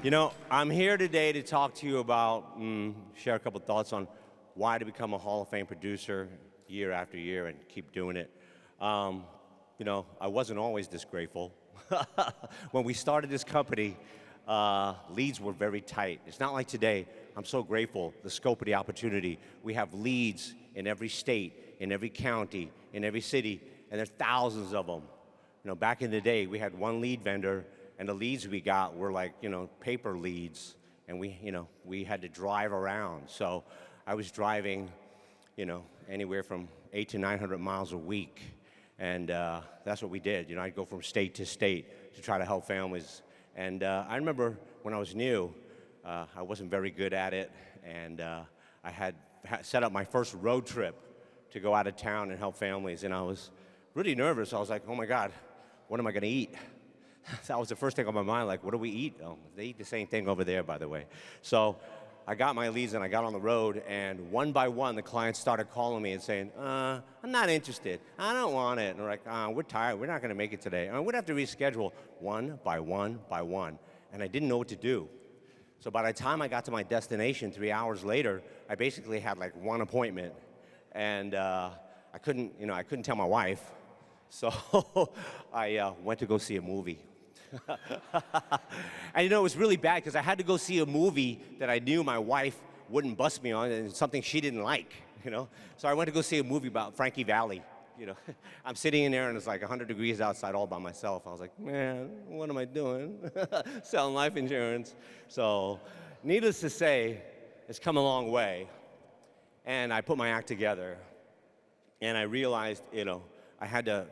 You know, I'm here today to talk to you about, share a couple thoughts on why to become a Hall of Fame producer year after year and keep doing it. You know, I wasn't always this grateful. When we started this company, leads were very tight. It's not like today. I'm so grateful, the scope of the opportunity. We have leads in every state, in every county, in every city, and there's thousands of them. You know, back in the day, we had one lead vendor, and the leads we got were like, you know, paper leads, and we had to drive around. So I was driving, you know, anywhere from 800 to 900 miles a week, and that's what we did. You know, I'd go from state to state to try to help families. And I remember when I was new, I wasn't very good at it, and I had set up my first road trip to go out of town and help families, and I was really nervous. I was like, oh my God, what am I gonna eat? That was the first thing on my mind, like, what do we eat? Oh, they eat the same thing over there, by the way. So I got my leads and I got on the road, and one by one, the clients started calling me and saying, I'm not interested. I don't want it. And they're like, we're tired. We're not going to make it today. We'd have to reschedule one by one by one. And I didn't know what to do. So by the time I got to my destination 3 hours later, I basically had like one appointment. And I couldn't tell my wife. So I went to go see a movie. And you know, it was really bad because I had to go see a movie that I knew my wife wouldn't bust me on, and something she didn't like, you know? So I went to go see a movie about Frankie Valli, you know? I'm sitting in there and it's like 100 degrees outside all by myself. I was like, man, what am I doing? Selling life insurance. So needless to say, it's come a long way. And I put my act together, and I realized, you know, I had to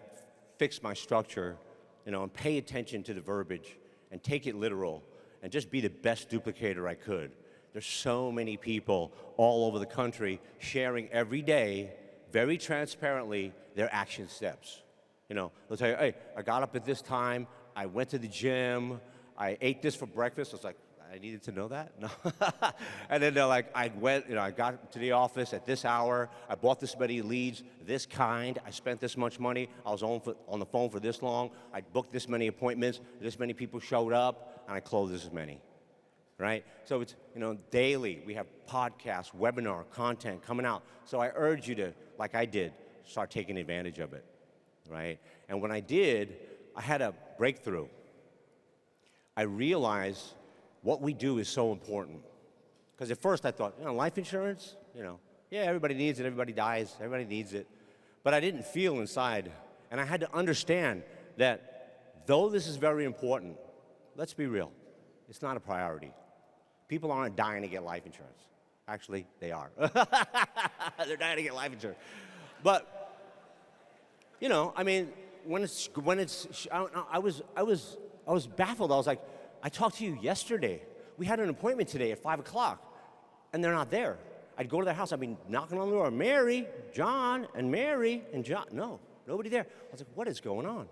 fix my structure, you know, and pay attention to the verbiage and take it literal and just be the best duplicator I could. There's so many people all over the country sharing every day, very transparently, their action steps. You know, they'll tell you, hey, I got up at this time, I went to the gym, I ate this for breakfast. I was like, I needed to know that? No. And then they're like, I got to the office at this hour, I bought this many leads, this kind, I spent this much money, I was on the phone for this long, I booked this many appointments, this many people showed up, and I closed this many, right? So it's, you know, daily, we have podcasts, webinar, content coming out. So I urge you to, like I did, start taking advantage of it, right? And when I did, I had a breakthrough. I realized what we do is so important. Because at first I thought, you know, life insurance, you know, yeah, everybody needs it, everybody dies, everybody needs it. But I didn't feel inside, and I had to understand that though this is very important, let's be real, it's not a priority. People aren't dying to get life insurance. Actually, they are. They're dying to get life insurance. But, you know, I mean, I was baffled. I was like, I talked to you yesterday. We had an appointment today at 5 o'clock, and they're not there. I'd go to their house. I'd be knocking on the door. Mary, John, and Mary, and John. No, nobody there. I was like, what is going on?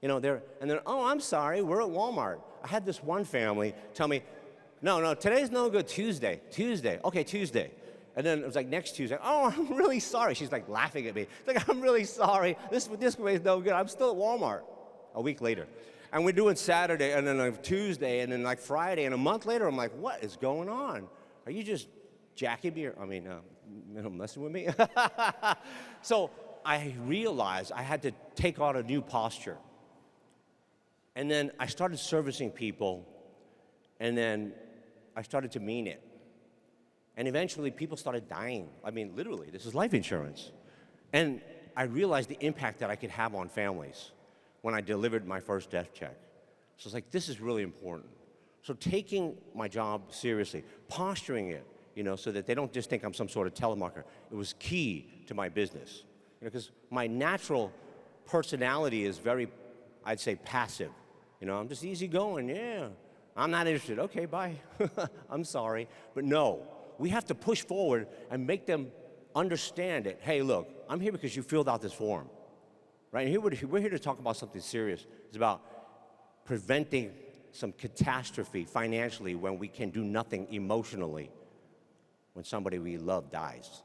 You know, and then, oh, I'm sorry, we're at Walmart. I had this one family tell me, no, today's no good, Tuesday. Okay, Tuesday. And then it was like next Tuesday, oh, I'm really sorry. She's like laughing at me. It's like, I'm really sorry. This way is no good. I'm still at Walmart. A week later. And we're doing Saturday, and then like Tuesday, and then like Friday, and a month later, I'm like, what is going on? Are you just jacking me? Messing with me? So I realized I had to take on a new posture. And then I started servicing people, and then I started to mean it. And eventually, people started dying. I mean, literally, this is life insurance. And I realized the impact that I could have on families when I delivered my first death check. So it's like, this is really important. So taking my job seriously, posturing it, you know, so that they don't just think I'm some sort of telemarketer, it was key to my business. You know, because my natural personality is very, I'd say, passive. You know, I'm just easygoing, yeah. I'm not interested, okay, bye. I'm sorry. But no, we have to push forward and make them understand it. Hey, look, I'm here because you filled out this form. Right, and we're here to talk about something serious. It's about preventing some catastrophe financially when we can do nothing emotionally when somebody we love dies.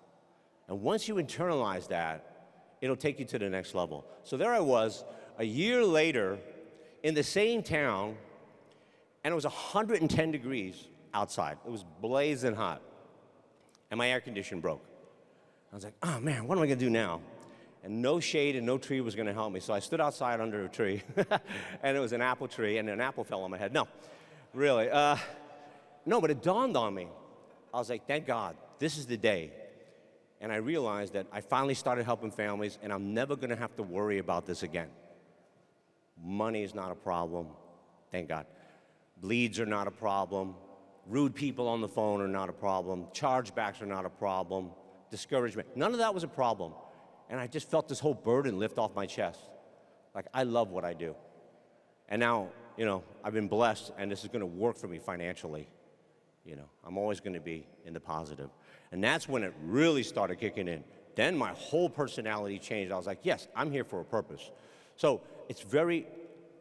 And once you internalize that, it'll take you to the next level. So there I was, a year later, in the same town, And it was 110 degrees outside. It was blazing hot. And my air conditioner broke. I was like, oh man, what am I gonna do now? And no shade and no tree was gonna help me. So I stood outside under a tree, and it was an apple tree, and an apple fell on my head. No, really. No, but it dawned on me. I was like, thank God, this is the day. And I realized that I finally started helping families, and I'm never gonna have to worry about this again. Money is not a problem, thank God. Bleeds are not a problem. Rude people on the phone are not a problem. Chargebacks are not a problem. Discouragement, none of that was a problem. And I just felt this whole burden lift off my chest. Like, I love what I do. And now, I've been blessed, and this is gonna work for me financially. I'm always gonna be in the positive. And that's when it really started kicking in. Then my whole personality changed. I was like, yes, I'm here for a purpose. So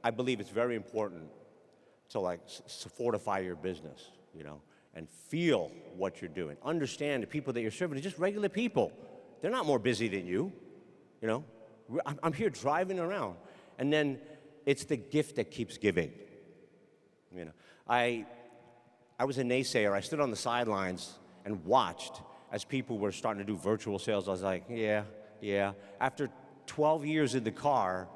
I believe it's very important to fortify your business, and feel what you're doing. Understand the people that you're serving are just regular people. They're not more busy than you, I'm here driving around. And then it's the gift that keeps giving. I was a naysayer. I stood on the sidelines and watched as people were starting to do virtual sales. I was like, yeah. After 12 years in the car,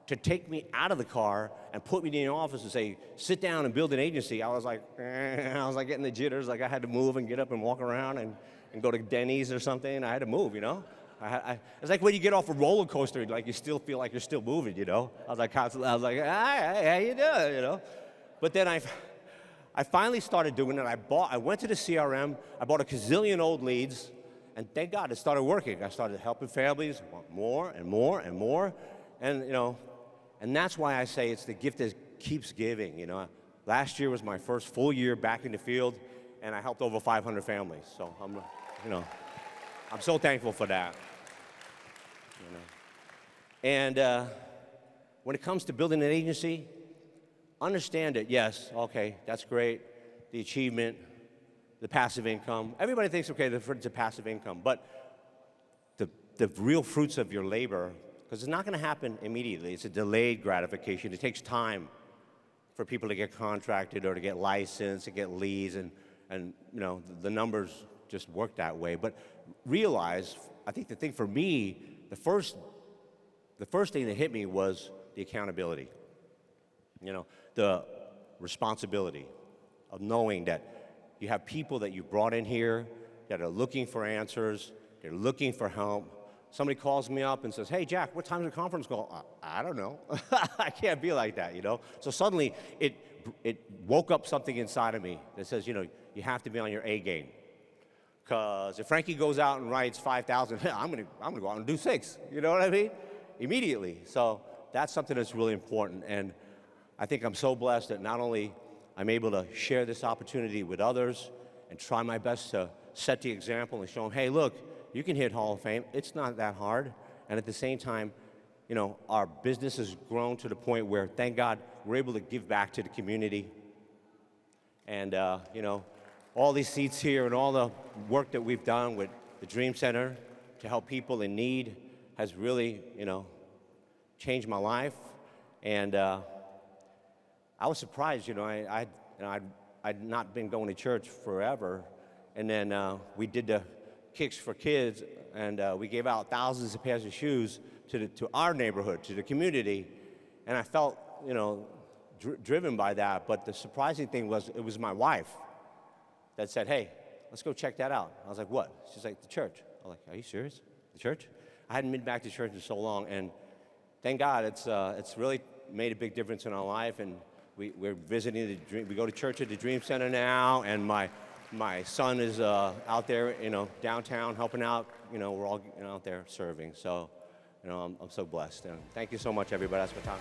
to take me out of the car and put me in the office and say, sit down and build an agency, I was like getting the jitters, like I had to move and get up and walk around and go to Denny's or something. I had to move, it's like when you get off a roller coaster, like you still feel like you're still moving, I was like constantly, hi, how you doing, But then I finally started doing it. I went to the CRM, I bought a gazillion old leads, and thank God it started working. I started helping families, want more and more and more, and that's why I say it's the gift that keeps giving, Last year was my first full year back in the field, and I helped over 500 families. So I'm so thankful for that. And when it comes to building an agency, understand it. Yes, okay, that's great. The achievement, the passive income. Everybody thinks, okay, it's a passive income, but the real fruits of your labor, because it's not going to happen immediately. It's a delayed gratification. It takes time for people to get contracted or to get licensed, to get leads, and the numbers just work that way. But realize, I think the thing for me, the first thing that hit me was the accountability. The responsibility of knowing that you have people that you brought in here that are looking for answers, they're looking for help. Somebody calls me up and says, hey, Jack, what time's the conference call? I don't know. I can't be like that, So suddenly, it woke up something inside of me that says, you have to be on your A game. Because if Frankie goes out and writes 5,000, I'm gonna go out and do 6. You know what I mean? Immediately. So that's something that's really important. And I think I'm so blessed that not only I'm able to share this opportunity with others and try my best to set the example and show them, hey, look, you can hit Hall of Fame. It's not that hard. And at the same time, our business has grown to the point where, thank God, we're able to give back to the community. And, all these seats here and all the work that we've done with the Dream Center to help people in need has really, changed my life. And I was surprised, I'd not been going to church forever. And then we did the Kicks for Kids, and we gave out thousands of pairs of shoes to our neighborhood, to the community. And I felt, driven by that. But the surprising thing was, it was my wife that said, hey, let's go check that out. I was like, what? She's like, the church. I was like, are you serious? The church? I hadn't been back to church in so long, and thank God it's really made a big difference in our life. And we're visiting we go to church at the Dream Center now, and my son is out there, downtown helping out. We're all out there serving. So, I'm so blessed. And thank you so much, everybody. That's my time.